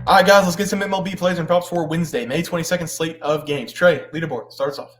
All right, guys, let's get some MLB plays and props for Wednesday, May 22nd slate of games. Trey, leaderboard, start us off.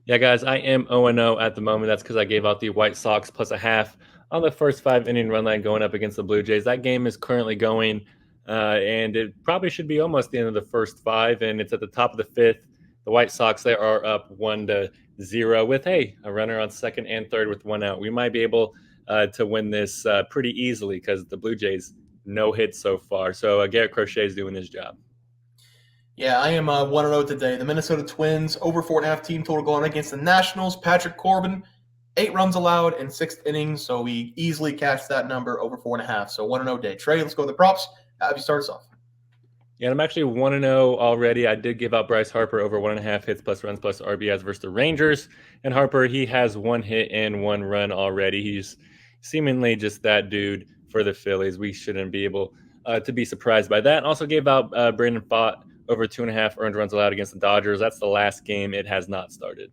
Yeah, guys, I am 0-0 at the moment. That's because I gave out the White Sox plus a half on the first 5 inning run line going up against the Blue Jays. That game is currently going, and it probably should be almost the end of the first five, and it's at the top of the fifth. The White Sox, they are up 1-0 with, hey, a runner on second and third with one out. We might be able to win this pretty easily because the Blue Jays, no hits so far. So Garrett Crochet is doing his job. Yeah, I am 1-0 today. The Minnesota Twins, over 4.5 team total going against the Nationals. Patrick Corbin, 8 runs allowed in 6th innings, so we easily cashed that number over 4.5. So 1-0 day. Trey, let's go with the props. Have you start us off? Yeah, I'm actually 1-0 already. I did give out Bryce Harper over 1.5 hits plus runs plus RBIs versus the Rangers. And Harper, he has 1 hit and 1 run already. He's seemingly just that dude for the Phillies. We shouldn't be able to be surprised by that. Also gave out Brandon Pfaadt over 2.5 earned runs allowed against the Dodgers. That's the last game. It has not started.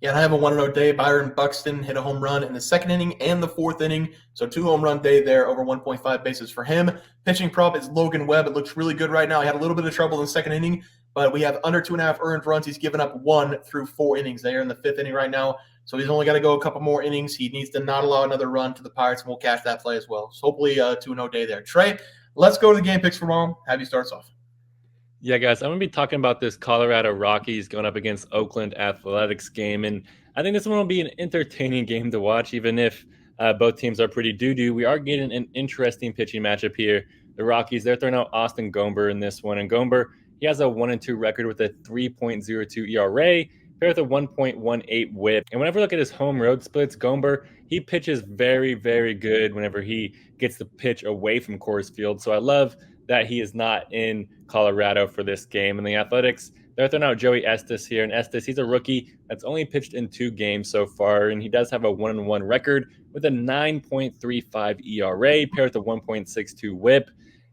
Yeah, and I have a 1-0 day. Byron Buxton hit a home run in the 2nd inning and the 4th inning. So 2 home run day there, over 1.5 bases for him. Pitching prop is Logan Webb. It looks really good right now. He had a little bit of trouble in the 2nd inning, but we have under 2.5 earned runs. He's given up 1 through 4 innings. They are in the 5th inning right now. So he's only got to go a couple more innings. He needs to not allow another run to the Pirates, and we'll cash that play as well. So hopefully 2-0 day there. Trey, let's go to the game picks for tomorrow. Have you start us off? Yeah, guys, I'm going to be talking about this Colorado Rockies going up against Oakland Athletics game. And I think this one will be an entertaining game to watch, even if both teams are pretty doo-doo. We are getting an interesting pitching matchup here. The Rockies, they're throwing out Austin Gomber in this one. And Gomber, he has a 1-2 record with a 3.02 ERA, paired with a 1.18 whip. And whenever I look at his home road splits, Gomber, he pitches very, very good whenever he gets the pitch away from Coors Field. So I love that he is not in Colorado for this game. And the Athletics, they're throwing out Joey Estes here. And Estes, he's a rookie that's only pitched in 2 games so far. And he does have a 1-1 record with a 9.35 ERA paired with a 1.62 whip.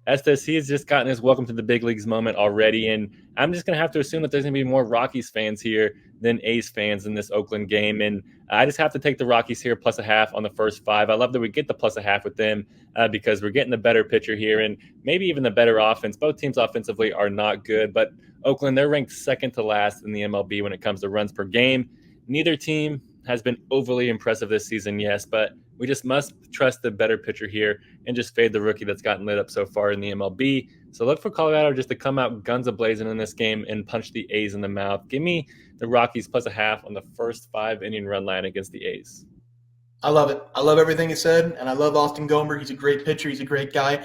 Estes, he's just gotten his welcome to the big leagues moment already. And I'm just going to have to assume that there's going to be more Rockies fans here than A's fans in this Oakland game. And I just have to take the Rockies here plus a half on the first 5. I love that we get the plus a half with them because we're getting the better pitcher here and maybe even the better offense. Both teams offensively are not good, but Oakland, they're ranked second to last in the MLB when it comes to runs per game. Neither team has been overly impressive this season, yes, but we just must trust the better pitcher here and just fade the rookie that's gotten lit up so far in the MLB. So look for Colorado just to come out guns a-blazing in this game and punch the A's in the mouth. Give me the Rockies plus a half on the first 5-inning run line against the A's. I love it. I love everything you said, and I love Austin Gomber. He's a great pitcher. He's a great guy.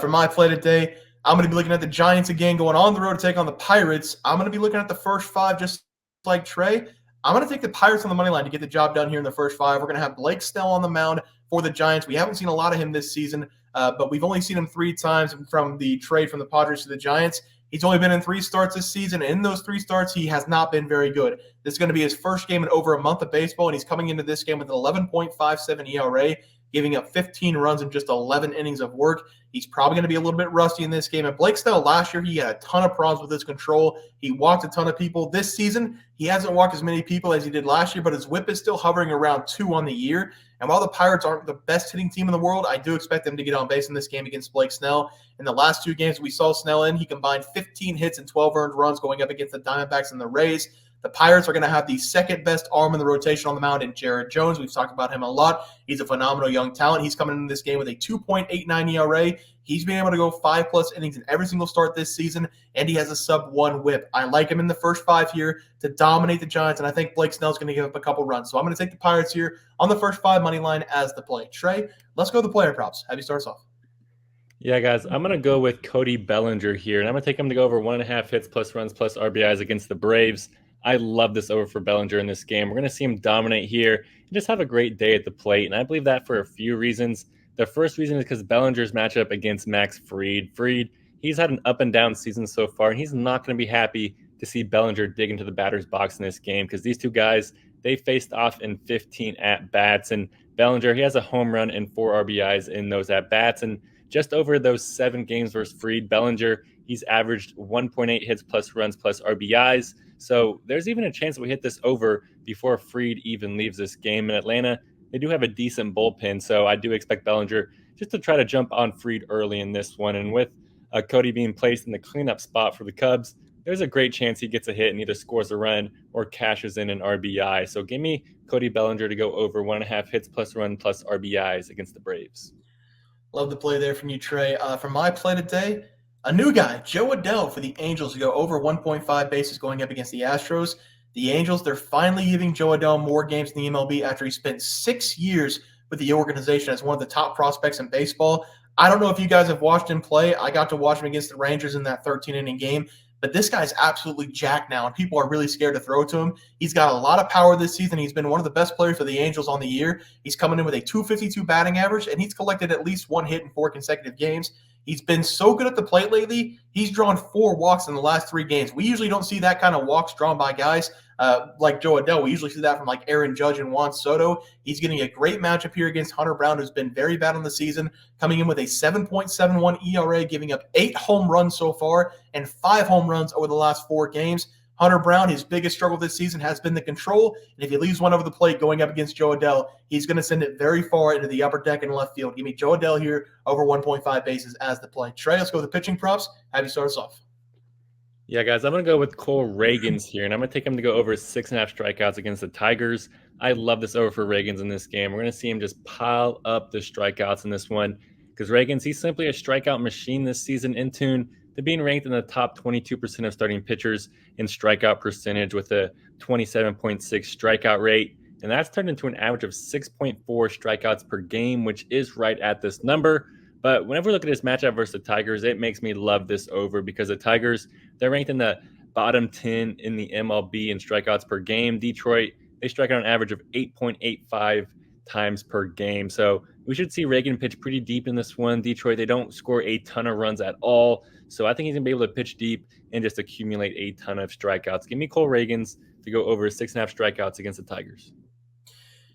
For my play today, I'm going to be looking at the Giants again, going on the road to take on the Pirates. I'm going to be looking at the first 5 just like Trey. I'm going to take the Pirates on the money line to get the job done here in the first 5. We're going to have Blake Snell on the mound for the Giants. We haven't seen a lot of him this season, but we've only seen him 3 times from the trade from the Padres to the Giants. He's only been in 3 starts this season. And in those 3 starts, he has not been very good. This is going to be his first game in over a month of baseball, and he's coming into this game with an 11.57 ERA, giving up 15 runs in just 11 innings of work. He's probably going to be a little bit rusty in this game. And Blake Snell, last year, he had a ton of problems with his control. He walked a ton of people. This season, he hasn't walked as many people as he did last year, but his whip is still hovering around 2 on the year. And while the Pirates aren't the best hitting team in the world, I do expect them to get on base in this game against Blake Snell. In the last 2 games we saw Snell in, he combined 15 hits and 12 earned runs going up against the Diamondbacks and the Rays. The Pirates are going to have the second best arm in the rotation on the mound in Jared Jones. We've talked about him a lot. He's a phenomenal young talent. He's coming into this game with a 2.89 ERA. He's been able to go 5+ innings in every single start this season, and he has a sub-1 whip. I like him in the first 5 here to dominate the Giants, and I think Blake Snell's going to give up a couple runs. So I'm going to take the Pirates here on the first 5 money line as the play. Trey, let's go to the player props. Have you start us off? Yeah, guys, I'm going to go with Cody Bellinger here, and I'm going to take him to go over 1.5 hits plus runs plus RBIs against the Braves. I love this over for Bellinger in this game. We're going to see him dominate here and just have a great day at the plate. And I believe that for a few reasons. The first reason is because Bellinger's matchup against Max Fried. Fried, he's had an up and down season so far, and he's not going to be happy to see Bellinger dig into the batter's box in this game because these 2 guys, they faced off in 15 at-bats. And Bellinger, he has a home run and 4 RBIs in those at-bats. And just over those 7 games versus Fried, Bellinger, he's averaged 1.8 hits plus runs plus RBIs. So there's even a chance that we hit this over before Fried even leaves this game. In Atlanta, they do have a decent bullpen, so I do expect Bellinger just to try to jump on Fried early in this one. And with Cody being placed in the cleanup spot for the Cubs, there's a great chance he gets a hit and either scores a run or cashes in an RBI. So give me Cody Bellinger to go over 1.5 hits plus run plus RBIs against the Braves. Love the play there from you, Trey. For my play today, a new guy, Joe Adell for the Angels to go over 1.5 bases going up against the Astros. The Angels, they're finally giving Joe Adell more games in the MLB after he spent 6 years with the organization as one of the top prospects in baseball. I don't know if you guys have watched him play. I got to watch him against the Rangers in that 13-inning game. But this guy's absolutely jacked now, and people are really scared to throw to him. He's got a lot of power this season. He's been one of the best players for the Angels on the year. He's coming in with a 252 batting average, and he's collected at least 1 hit in 4 consecutive games. He's been so good at the plate lately. He's drawn 4 walks in the last 3 games. We usually don't see that kind of walks drawn by guys like Joe Adell. We usually see that from like Aaron Judge and Juan Soto. He's getting a great matchup here against Hunter Brown, who's been very bad on the season, coming in with a 7.71 ERA, giving up 8 home runs so far and 5 home runs over the last 4 games. Hunter Brown, his biggest struggle this season has been the control, and if he leaves one over the plate going up against Joe Adell, he's going to send it very far into the upper deck and left field. Give me Joe Adell here over 1.5 bases as the play. Trey, let's go with the pitching props. Have you start us off? Yeah, guys, I'm going to go with Cole Ragans here, and I'm going to take him to go over 6.5 strikeouts against the Tigers. I love this over for Ragans in this game. We're going to see him just pile up the strikeouts in this one because Ragans, he's simply a strikeout machine this season, in tune to being ranked in the top 22% of starting pitchers in strikeout percentage with a 27.6 strikeout rate. And that's turned into an average of 6.4 strikeouts per game, which is right at this number. But whenever we look at this matchup versus the Tigers, it makes me love this over because the Tigers, they're ranked in the bottom 10 in the MLB in strikeouts per game. Detroit, they strike out an average of 8.85 times per game. So we should see Reagan pitch pretty deep in this one. Detroit, they don't score a ton of runs at all. So I think he's going to be able to pitch deep and just accumulate a ton of strikeouts. Give me Cole Ragans to go over 6.5 strikeouts against the Tigers.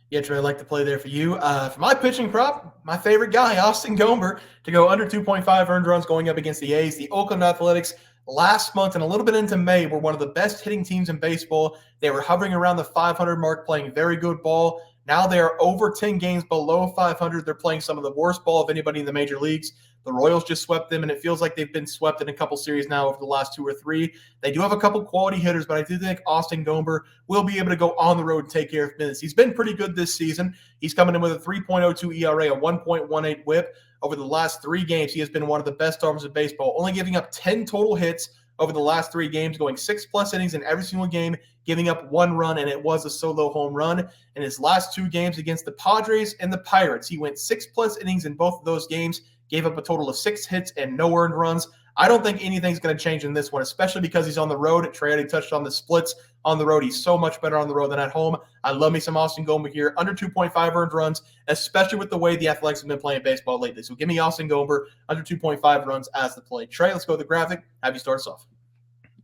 Yeah, Trey, I'd like to play there for you. For my pitching prop, my favorite guy, Austin Gomber, to go under 2.5 earned runs going up against the A's. The Oakland Athletics last month and a little bit into May were one of the best hitting teams in baseball. They were hovering around the 500 mark, playing very good ball. Now they are over 10 games below 500. They're playing some of the worst ball of anybody in the major leagues. The Royals just swept them, and it feels like they've been swept in a couple series now over the last 2 or 3. They do have a couple quality hitters, but I do think Austin Gomber will be able to go on the road and take care of business. He's been pretty good this season. He's coming in with a 3.02 ERA, a 1.18 whip. Over the last 3 games, he has been one of the best arms of baseball, only giving up 10 total hits over the last 3 games, going 6+ innings in every single game, giving up 1 run, and it was a solo home run. In his last 2 games against the Padres and the Pirates, he went 6+ innings in both of those games, gave up a total of 6 hits and no earned runs. I don't think anything's going to change in this one, especially because he's on the road. Trey already touched on the splits on the road. He's so much better on the road than at home. I love me some Austin Gomber here, under 2.5 earned runs, especially with the way the Athletics have been playing baseball lately. So give me Austin Gomber, under 2.5 runs as the play. Trey, let's go with the graphic. Have you start us off?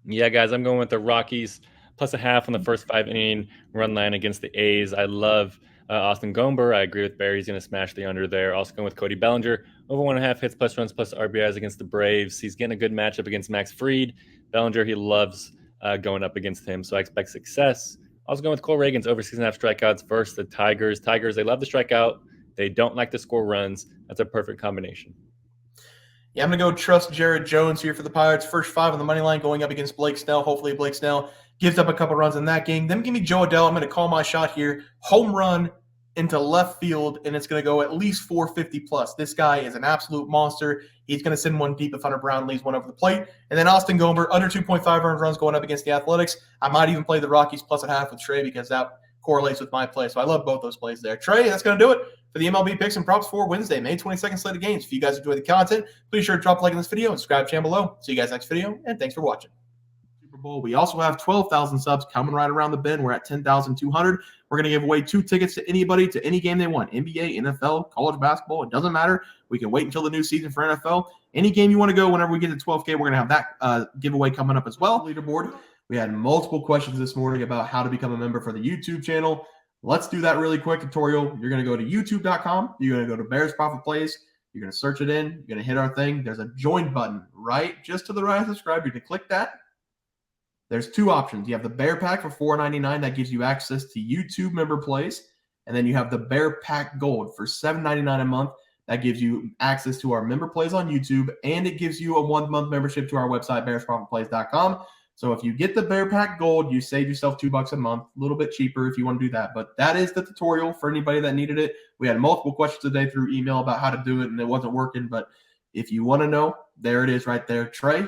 Yeah, guys, I'm going with the Rockies plus a half on the first 5-inning run line against the A's. I love Austin Gomber. I agree with Barry. He's going to smash the under there. Also going with Cody Bellinger, over 1.5 hits plus runs plus RBIs against the Braves. He's getting a good matchup against Max Fried. Bellinger, he loves going up against him, so I expect success. Also going with Cole Ragans, over 6.5 strikeouts versus the Tigers. Tigers, they love to strike out. They don't like to score runs. That's a perfect combination. Yeah, I'm going to go trust Jared Jones here for the Pirates. First 5 on the money line going up against Blake Snell. Hopefully Blake Snell gives up a couple runs in that game. Then give me Joe Adell. I'm going to call my shot here. Home run into left field, and it's going to go at least 450+. This guy is an absolute monster. He's going to send one deep if Hunter Brown leaves one over the plate. And then Austin Gomber, under 2.5 earned runs going up against the Athletics. I might even play the Rockies plus a half with Trey because that correlates with my play. So I love both those plays there. Trey, that's going to do it for the MLB picks and props for Wednesday, May 22nd slate of games. If you guys enjoy the content, please sure to drop a like in this video and subscribe to the channel below. See you guys next video, and thanks for watching. Super Bowl. We also have 12,000 subs coming right around the bend. We're at 10,200. We're going to give away 2 tickets to anybody to any game they want. NBA, NFL, college basketball. It doesn't matter. We can wait until the new season for NFL. Any game you want to go, whenever we get to 12K, we're going to have that giveaway coming up as well. Leaderboard. We had multiple questions this morning about how to become a member for the YouTube channel. Let's do that really quick tutorial. You're going to go to youtube.com. You're going to go to Bears Profit Plays. You're going to search it in. You're going to hit our thing. There's a join button right just to the right of subscribe. You can click that. There's 2 options. You have the Bear Pack for $4.99. That gives you access to YouTube member plays. And then you have the Bear Pack Gold for $7.99 a month. That gives you access to our member plays on YouTube, and it gives you a 1-month membership to our website, bearsprofitplays.com. So if you get the Bear Pack Gold, you save yourself $2 a month, a little bit cheaper if you want to do that. But that is the tutorial for anybody that needed it. We had multiple questions today through email about how to do it, and it wasn't working. But if you want to know, there it is right there. Trey,